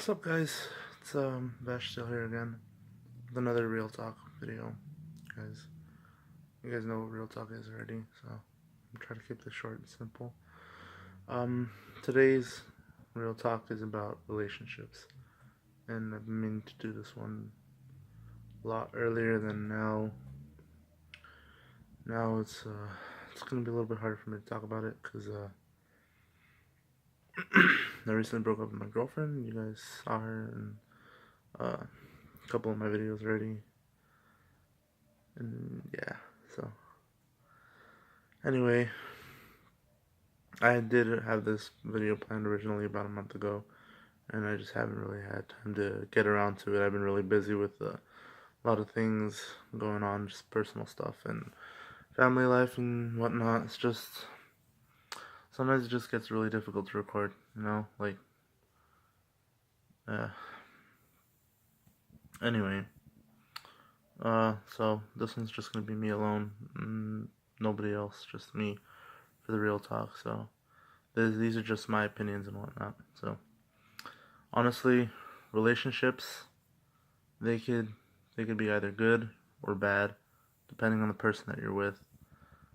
What's up, guys? It's Vash still here again with another real talk video. Guys, you guys know what real talk is already, so I'm trying to keep this short and simple. Um, Today's real talk is about relationships, and I've been meaning to do this one a lot earlier than now. Now it's gonna be a little bit harder for me to talk about it because I recently broke up with my girlfriend. You guys saw her in a couple of my videos already. And yeah, so anyway, I did have this video planned originally about a month ago, and I just haven't really had time to get around to it. I've been really busy with a lot of things going on, just personal stuff and family life and whatnot. It's just sometimes it just gets really difficult to record, like, uh, anyway. So this one's just gonna be me alone, nobody else, just me for the real talk. So these are just my opinions and whatnot. So honestly, relationships they could be either good or bad, depending on the person that you're with.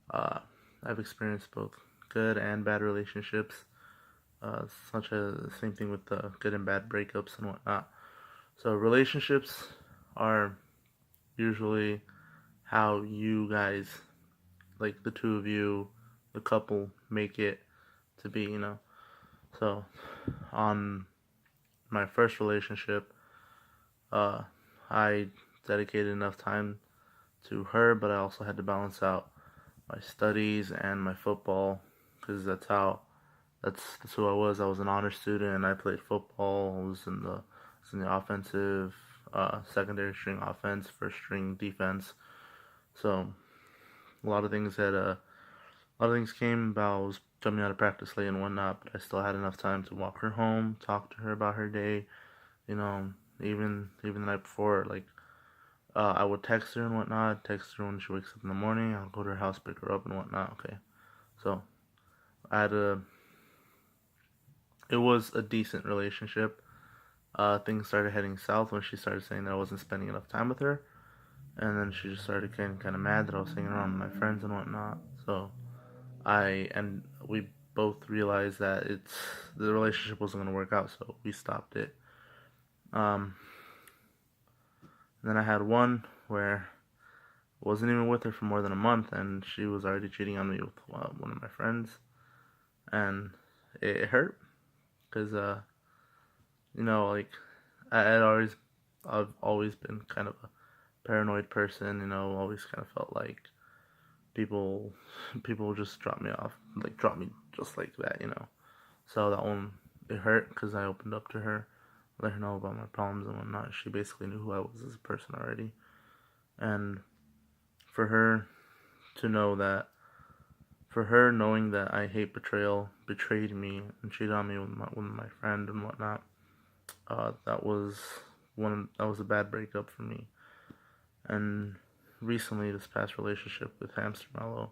Uh, I've experienced both good and bad relationships, such as the same thing with the good and bad breakups and whatnot. So relationships are usually how you guys, like the two of you, the couple, make it to be. So on my first relationship, I dedicated enough time to her, but I also had to balance out my studies and my football because that's who I was. I was an honor student and I played football. I was in the offensive, secondary string offense, first string defense. So a lot of things came about. I was coming out of practice late and whatnot, but I still had enough time to walk her home, talk to her about her day. You know, even the night before, like, I would text her and whatnot. Text her when she wakes up in the morning. I'll go to her house, pick her up and whatnot. Okay, so I had a. It was a decent relationship. Things started heading south when she started saying that I wasn't spending enough time with her, and then she just started getting kind of mad that I was hanging around with my friends and whatnot. So we both realized that the relationship wasn't going to work out, so we stopped it. Um, then I had one where I wasn't even with her for more than a month, and she was already cheating on me with one of my friends, and it hurt because like I've always been kind of a paranoid person, always kind of felt like people people just drop me just like that. So that one, it hurt because I opened up to her, let her know about my problems and whatnot. She basically knew who I was as a person already, and for her to know that, for her knowing that I hate betrayal, betrayed me and cheated on me with my friend and whatnot. That was a bad breakup for me. And recently, this past relationship with Hamster Mellow,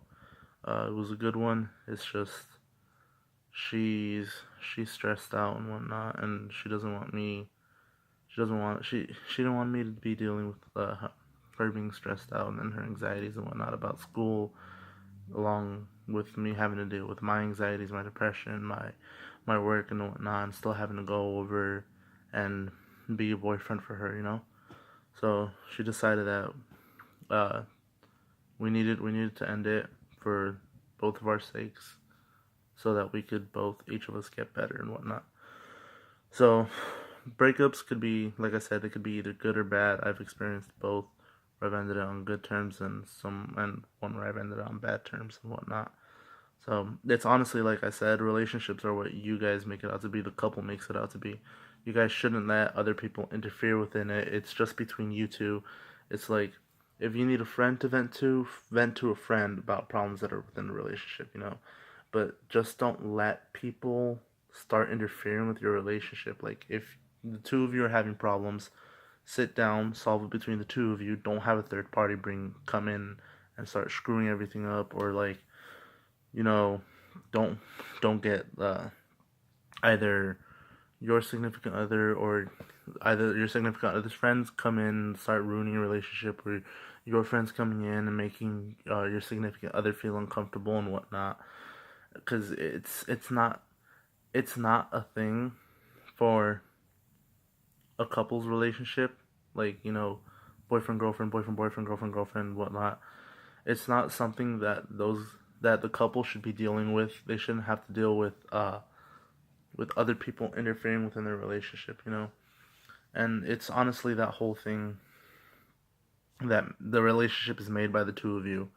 it was a good one. It's just she's stressed out and whatnot, and she doesn't want me. She didn't want me to be dealing with her being stressed out and her anxieties and whatnot about school, along with me having to deal with my anxieties, my depression, my work and whatnot, and still having to go over and be a boyfriend for her. So she decided that uh, we needed to end it for both of our sakes, so that we could each of us get better and whatnot. So breakups could be, like I said, it could be either good or bad. I've experienced both, where I've ended it on good terms and one where I've ended it on bad terms and whatnot. So it's honestly, like I said, relationships are what you guys make it out to be. The couple makes it out to be. You guys shouldn't let other people interfere within it. It's just between you two. It's like, if you need a friend to vent to a friend about problems that are within the relationship. But just don't let people start interfering with your relationship. Like, if the two of you are having problems, sit down, solve it between the two of you. Don't have a third party come in and start screwing everything up, or like, you know, don't get either your significant other or either your significant other's friends come in and start ruining your relationship, or your friends coming in and making your significant other feel uncomfortable and whatnot. Because it's not a thing for a couple's relationship, like, boyfriend girlfriend, boyfriend boyfriend, girlfriend girlfriend, whatnot. It's not something that the couple should be dealing with. They shouldn't have to deal with other people interfering within their relationship. And it's honestly that whole thing that the relationship is made by the two of you.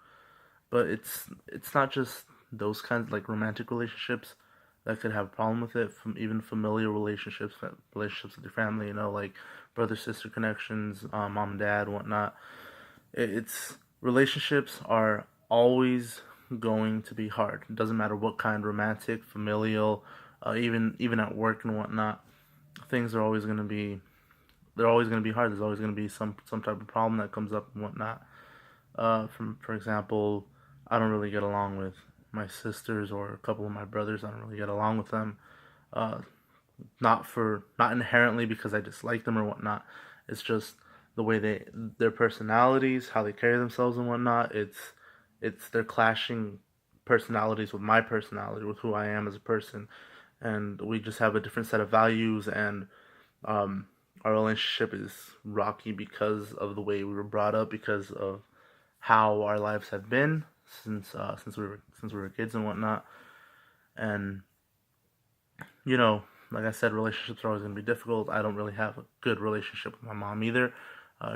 But it's not just those kinds of like romantic relationships that could have a problem with it. From even familial relationships, relationships with your family, like brother sister connections, mom and dad, whatnot. It's relationships are always going to be hard. It doesn't matter what kind, romantic, familial, even at work and whatnot. Things are always going to be they're always going to be hard. There's always going to be some type of problem that comes up and whatnot. For example, I don't really get along with my sisters or a couple of my brothers. I don't really get along with them. Uh, not inherently because I dislike them or whatnot. It's just the way their personalities, how they carry themselves and whatnot. It's their clashing personalities with my personality, with who I am as a person, and we just have a different set of values, and um, our relationship is rocky because of the way we were brought up, because of how our lives have been since we were kids and whatnot. And you know, like I said, relationships are always going to be difficult. I don't really have a good relationship with my mom either.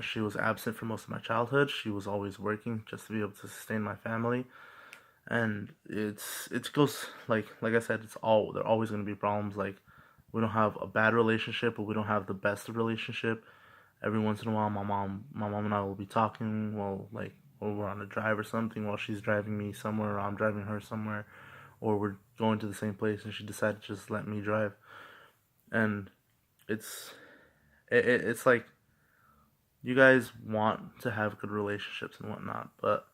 She was absent for most of my childhood. She was always working just to be able to sustain my family, and it goes like I said, there are always going to be problems. Like, we don't have a bad relationship, but we don't have the best of relationship. Every once in a while, my mom and I will be talking while we're on a drive or something, while she's driving me somewhere, or I'm driving her somewhere, or we're going to the same place, and she decided to just let me drive. And it's it's like, you guys want to have good relationships and whatnot, but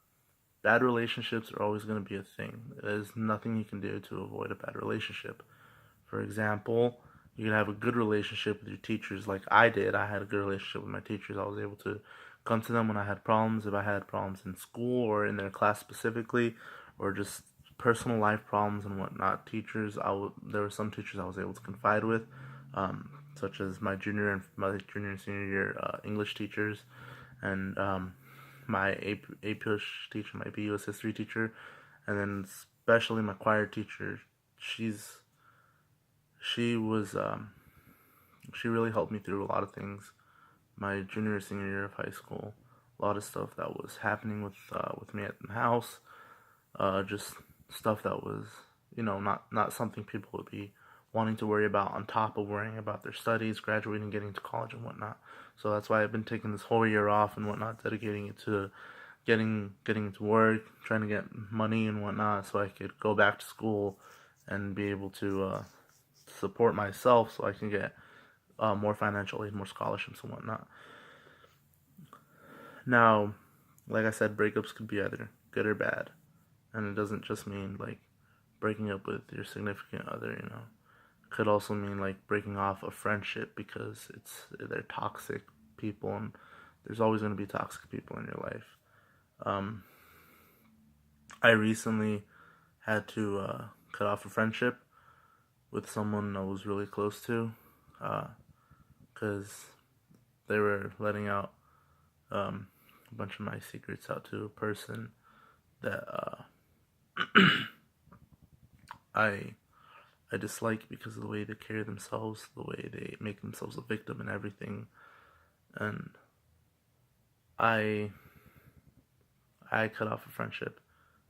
bad relationships are always going to be a thing. There's nothing you can do to avoid a bad relationship. For example, you can have a good relationship with your teachers, like I did. I had a good relationship with my teachers. I was able to come to them when I had problems, if I had problems in school or in their class specifically, or just personal life problems and whatnot. There were some teachers I was able to confide with, such as my junior and senior year English teachers, and my AP teacher, my BUS history teacher, and then especially my choir teacher. She's she was she really helped me through a lot of things. My junior and senior year of high school, a lot of stuff that was happening with me at the house, just stuff that was, not something people would be wanting to worry about on top of worrying about their studies, graduating, getting to college and whatnot. So that's why I've been taking this whole year off and whatnot, dedicating it to getting to work, trying to get money and whatnot, so I could go back to school and be able to support myself, so I can get more financial aid, more scholarships and whatnot. Now, like I said, breakups could be either good or bad, and it doesn't just mean like breaking up with your significant other. It could also mean like breaking off a friendship because they're toxic people, and there's always going to be toxic people in your life. Um, I recently had to cut off a friendship with someone I was really close to, because they were letting out a bunch of my secrets out to a person that I I dislike because of the way they carry themselves, the way they make themselves a victim and everything. And I I cut off a friendship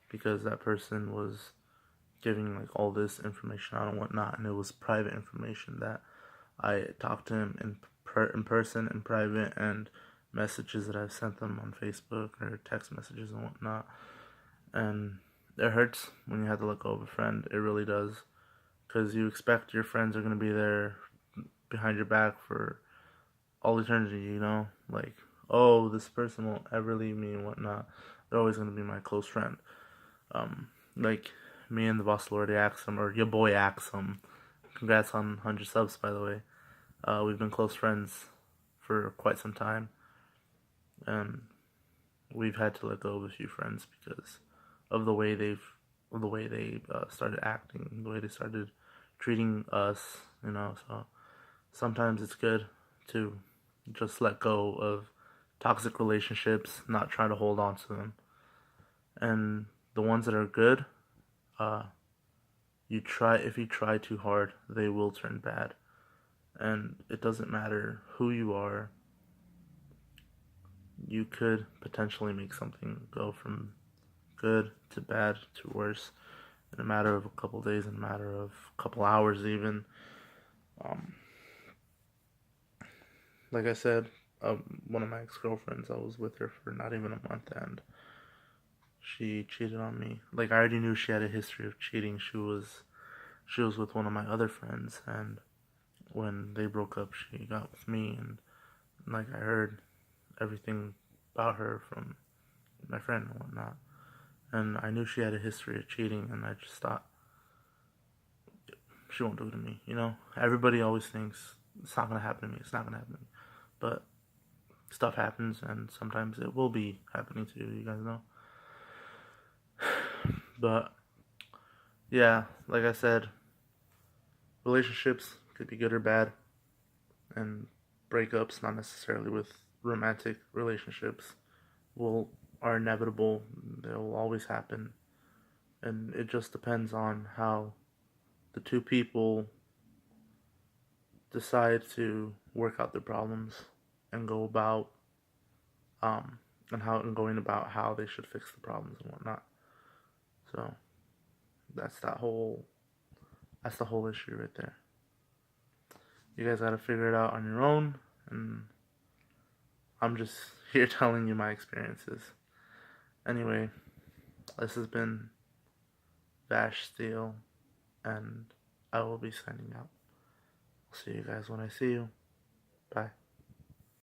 because that person was giving like all this information out and whatnot, and it was private information that I talked to him in person, in private, and messages that I've sent them on Facebook or text messages and whatnot. And it hurts when you have to let go of a friend. It really does, because you expect your friends are gonna be there behind your back for all eternity. Like, oh, this person won't ever leave me and whatnot. They're always gonna be my close friend. Like me and the boss already asked him, or your boy asked him, congrats on 100 subs, by the way. We've been close friends for quite some time, and we've had to let go of a few friends because of the way they started acting, the way they started treating us. So sometimes it's good to just let go of toxic relationships, not try to hold on to them. And the ones that are good, uh, if you try too hard, they will turn bad. And it doesn't matter who you are, you could potentially make something go from good to bad to worse in a matter of a couple days, in a matter of a couple hours, even. Um, like I said, one of my ex girlfriends, I was with her for not even a month, and she cheated on me. Like, I already knew she had a history of cheating. She was with one of my other friends, and when they broke up, she got with me, and like I heard everything about her from my friend and whatnot. And I knew she had a history of cheating, and I just thought, she won't do it to me, Everybody always thinks, it's not gonna happen to me, it's not gonna happen to me. But stuff happens, and sometimes it will be happening to you, you guys know. But, yeah, like I said, relationships could be good or bad, and breakups, not necessarily with romantic relationships, are inevitable. They will always happen, and it just depends on how the two people decide to work out their problems and go about going about how they should fix the problems and whatnot. So that's the whole issue right there. You guys gotta figure it out on your own, and I'm just here telling you my experiences. Anyway, this has been Vash Steel, and I will be signing out. I'll see you guys when I see you. Bye.